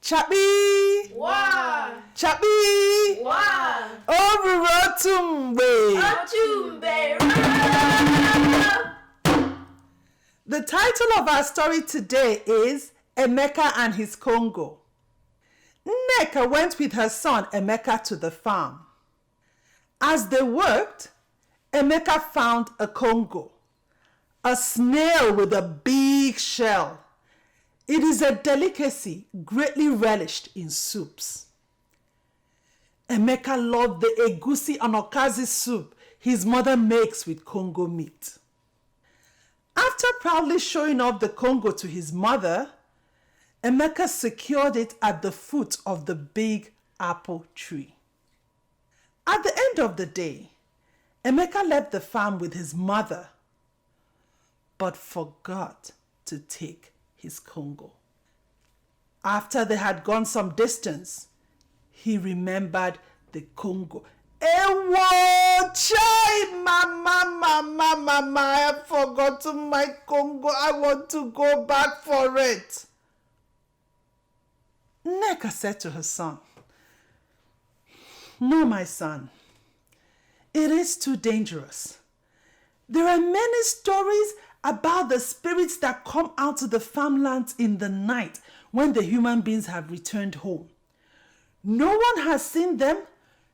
Chabi! Wa! Chabi! Wa! Orurotumbe! Otumbe! The title of our story today is Emeka and his Kongo. Nneka went with her son Emeka to the farm. As they worked, Emeka found a Kongo, a snail with a big shell. It is a delicacy greatly relished in soups. Emeka loved the egusi and okazi soup his mother makes with Kongo meat. After proudly showing off the Kongo to his mother, Emeka secured it at the foot of the big apple tree. At the end of the day, Emeka left the farm with his mother, but forgot to take his Kongo. After they had gone some distance, he remembered the Kongo. Ewo, chai, mama, I have forgotten my Kongo. I want to go back for it. Nneka said to her son, "No, my son, it is too dangerous. There are many stories about the spirits that come out to the farmlands in the night when the human beings have returned home. No one has seen them.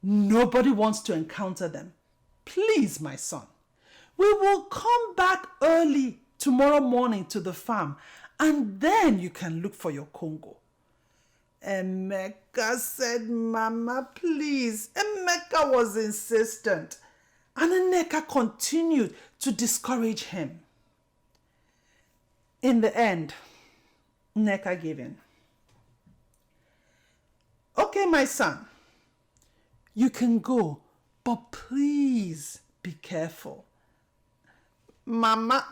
Nobody wants to encounter them. Please, my son, we will come back early tomorrow morning to the farm, and then you can look for your Kongo." Emeka said, "Mama, please." Emeka was insistent, and Nneka continued to discourage him. In the end, Nneka gave in. "Okay, my son, you can go, but please be careful." Mama,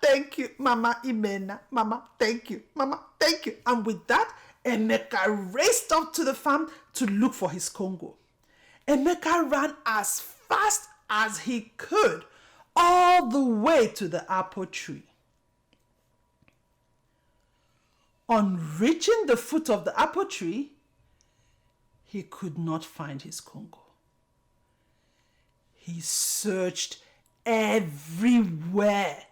thank you. Mama Imena, Mama, thank you. Mama, thank you. And with that, Emeka raced up to the farm to look for his Kongo. Emeka ran as fast as he could all the way to the apple tree. On reaching the foot of the apple tree, he could not find his Kongo. He searched everywhere.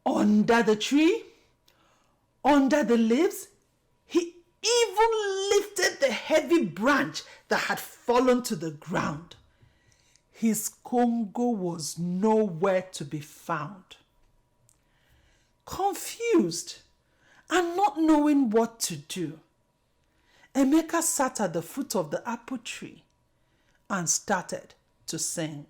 Under the tree, under the leaves, he even lifted the heavy branch that had fallen to the ground. His Kongo was nowhere to be found. Confused and not knowing what to do, Emeka sat at the foot of the apple tree and started to sing.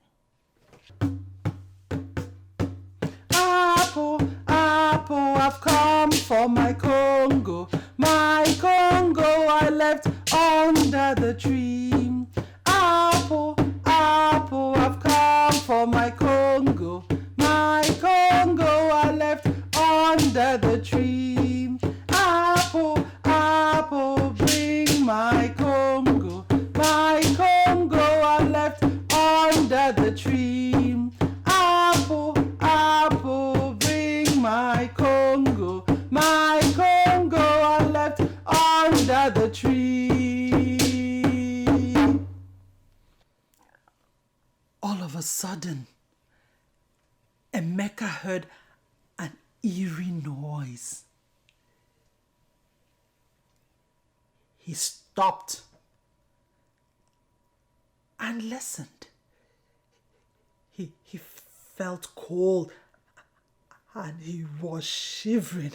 Apple, apple, I've come for my Kongo. My Kongo I left under the tree. Apple, apple, I've come for my Kongo. My Kongo I left under the tree. Apple, apple, bring my Kongo. My Kongo I left under the tree. Apple, apple, bring my Kongo. My Kongo I left under the tree. All of a sudden, Emeka heard an eerie noise. He stopped and listened. He felt cold and he was shivering.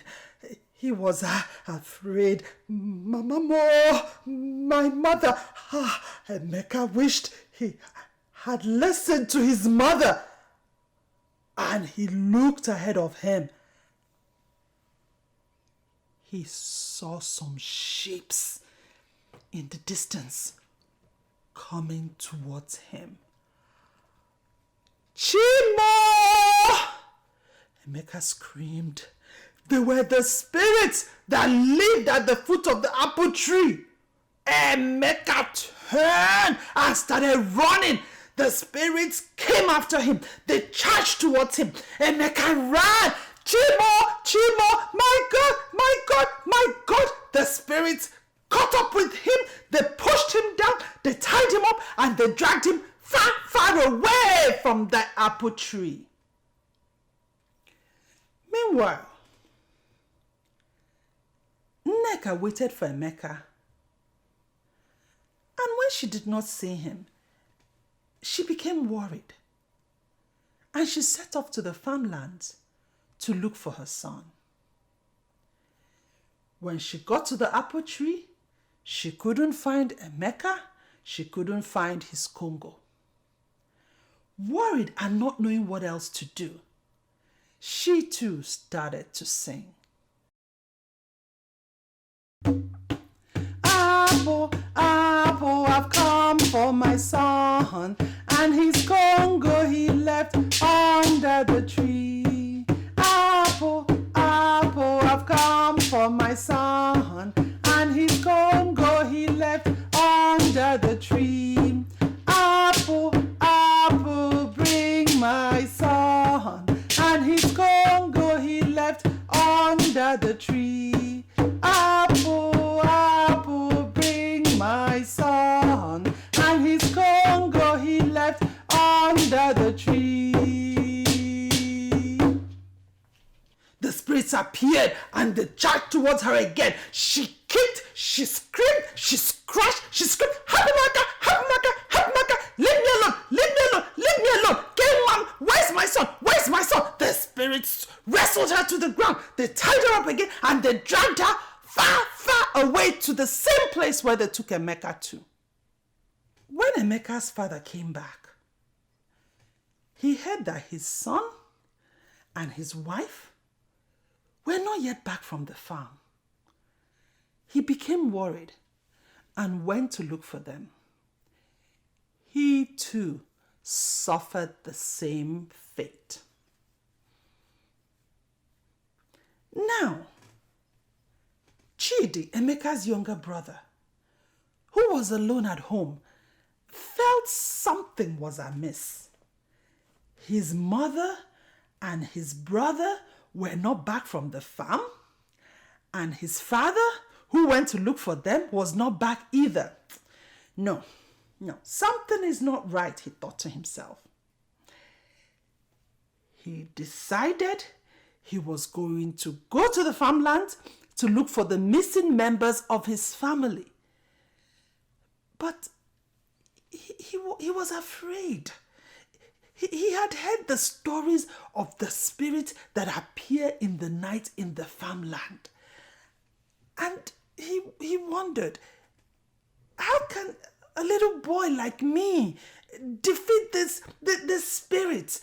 He was afraid. Mama, my mother. Emeka wished he had listened to his mother, and he looked ahead of him. He saw some shapes in the distance coming towards him. "Chimo!" Emeka screamed. They were the spirits that lived at the foot of the apple tree. Emeka turned and started running. The spirits came after him. They charged towards him. Emeka ran. "Chimo, Chimo, my God, my God, my God." The spirits spirits caught up with him. They pushed him down, they tied him up, and they dragged him far, far away from the apple tree. Meanwhile, Nneka waited for Emeka. And when she did not see him, she became worried. And she set off to the farmlands to look for her son. When she got to the apple tree, she couldn't find Emeka. She couldn't find his Kongo. Worried and not knowing what else to do, she too started to sing. Apple, apple, I've come for my son, and his Kongo he left under the tree. Apple, apple, I've come for my son, and his Kongo he left under the tree. Apple, apple, bring my son, and his Kongo he left under the tree. Apple, apple, bring my son, and his Kongo he left under the tree. The spirits appeared and they charged towards her again. She kicked, she screamed, she scratched, she screamed, help me, leave me alone, leave me alone, leave me alone. Get mom, where's my son? Where's my son? The spirits wrestled her to the ground. They tied her up again and they dragged her far, far away to the same place where they took Emeka to. When Emeka's father came back, he heard that his son and his wife were not yet back from the farm. He became worried and went to look for them. He too suffered the same fate. Now, Chidi, Emeka's younger brother, who was alone at home, felt something was amiss. His mother and his brother were not back from the farm, and his father, who went to look for them, was not back either. No, something is not right, he thought to himself. He decided he was going to go to the farmland to look for the missing members of his family. But he was afraid. He had heard the stories of the spirits that appear in the night in the farmland. And he wondered, how can a little boy like me defeat the spirits?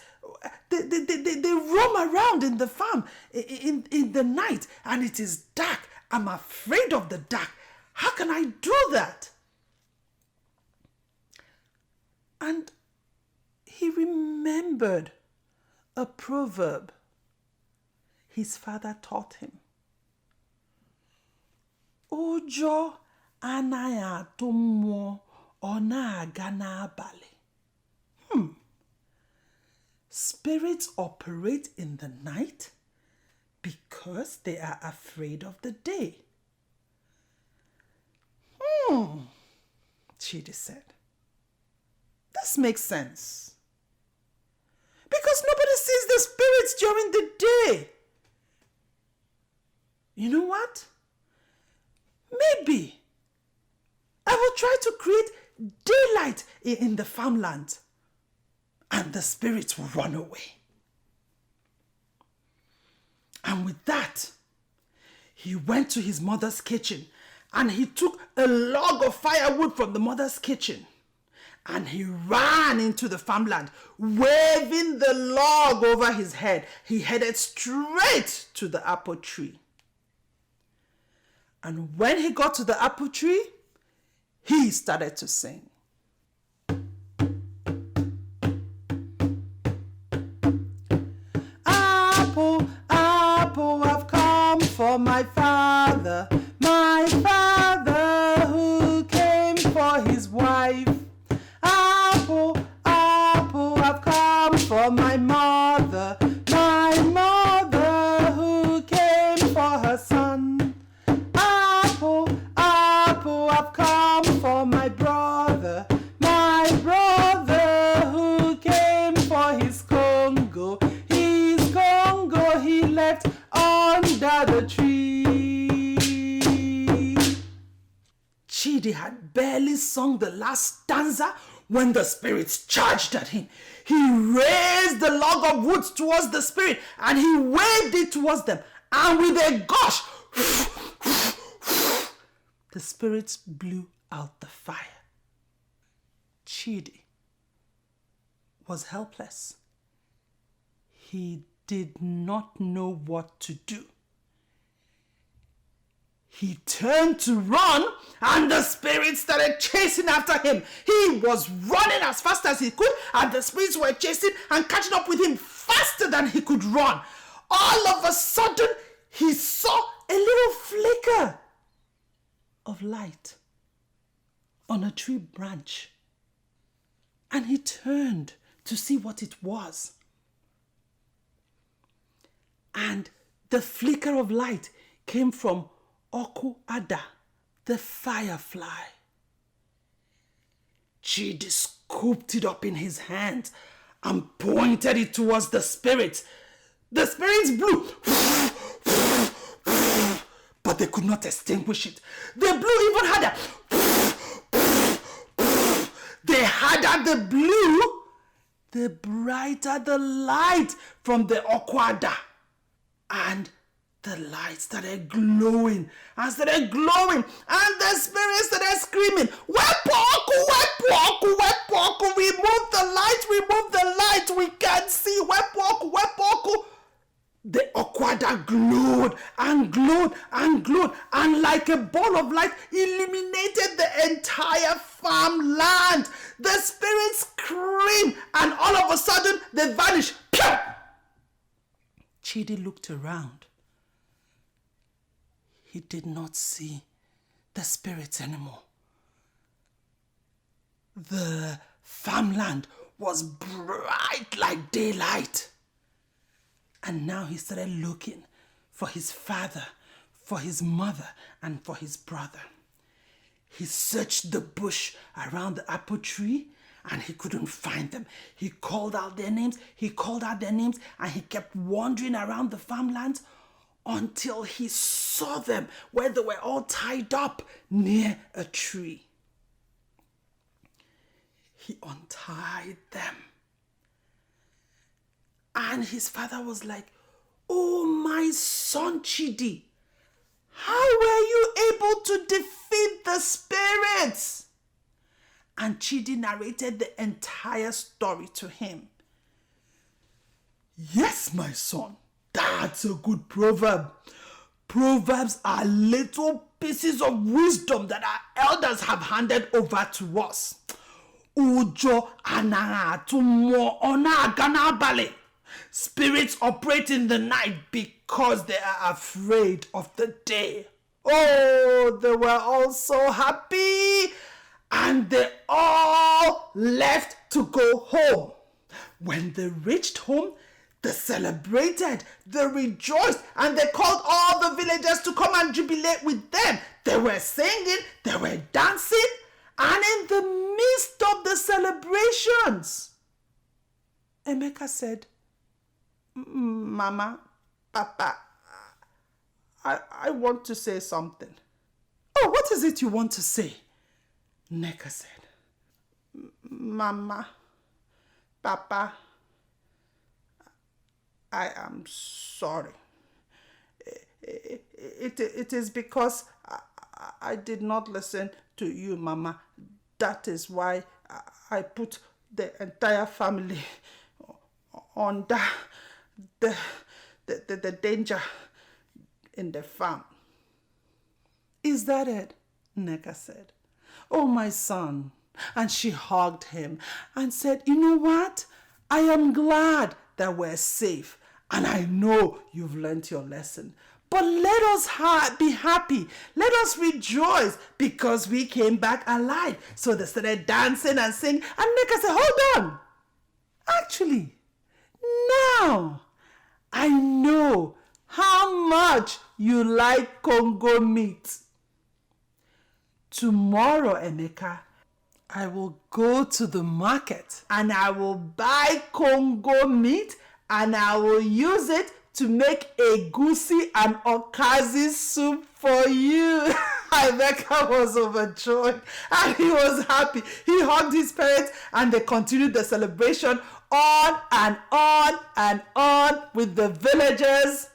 They roam around in the farm in the night, and it is dark. I'm afraid of the dark. How can I do that? And he remembered a proverb his father taught him. Ụjọ anaghị atụ mmụọ ọ na-aga n'abalị. Spirits operate in the night because they are afraid of the day. Chidi said. This makes sense. Because nobody sees the spirits during the day. You know what? Maybe I will try to create daylight in the farmland, and the spirits will run away. And with that, he went to his mother's kitchen and he took a log of firewood from the mother's kitchen and he ran into the farmland, waving the log over his head. He headed straight to the apple tree. And when he got to the apple tree, he started to sing. Apple, apple, I've come for my father who came for his wife. Apple, apple, I've come for my mother who came for her son. Apple, Chidi had barely sung the last stanza when the spirits charged at him. He raised the log of wood towards the spirit and he waved it towards them. And with a gush, the spirits blew out the fire. Chidi was helpless. He did not know what to do. He turned to run and the spirits started chasing after him. He was running as fast as he could and the spirits were chasing and catching up with him faster than he could run. All of a sudden, he saw a little flicker of light on a tree branch. And he turned to see what it was. And the flicker of light came from Oku Ada, the firefly. Chidi scooped it up in his hand and pointed it towards the spirits. The spirits blew, but they could not extinguish it. They blew even harder. The harder the blew, the brighter the light from the Oku Ada. And the light started glowing and started glowing, and the spirits started screaming, Wepoku, Wepoku, Wepoku, remove the light, we can't see, Wepoku, Wepoku. The Oku Ada glowed and glowed and glowed, and like a ball of light illuminated the entire farmland. The spirits screamed, and all of a sudden they vanished. Pew! Chidi looked around. He did not see the spirits anymore. The farmland was bright like daylight. And now he started looking for his father, for his mother, and for his brother. He searched the bush around the apple tree and he couldn't find them. He called out their names, and he kept wandering around the farmlands until he saw them where they were all tied up near a tree. He untied them. And his father was like, "Oh, my son Chidi, how were you able to defeat the spirits?" And Chidi narrated the entire story to him. "Yes, my son, that's a good proverb. Proverbs are little pieces of wisdom that our elders have handed over to us. Ujo anatumo ona ganabale. Spirits operate in the night because they are afraid of the day." Oh, they were all so happy, and they all left to go home. When they reached home, they celebrated, they rejoiced, and they called all the villagers to come and jubilate with them. They were singing, they were dancing, and in the midst of the celebrations, Emeka said, "Mama, Papa, I want to say something." "Oh, what is it you want to say?" Nneka said. "Mama, Papa, I am sorry. It is because I did not listen to you, Mama. That is why I put the entire family under the danger in the farm." "Is that it?" Nneka said. "Oh, my son." And she hugged him and said, "You know what? I am glad that we're safe, and I know you've learned your lesson. But let us be happy. Let us rejoice because we came back alive." So they started dancing and singing. And Nneka said, "Hold on. Actually, now I know how much you like Congo meat. Tomorrow, Emeka, I will go to the market and I will buy Congo meat and I will use it to make egusi and okazi soup for you." I Emeka was overjoyed and he was happy. He hugged his parents and they continued the celebration on and on and on with the villagers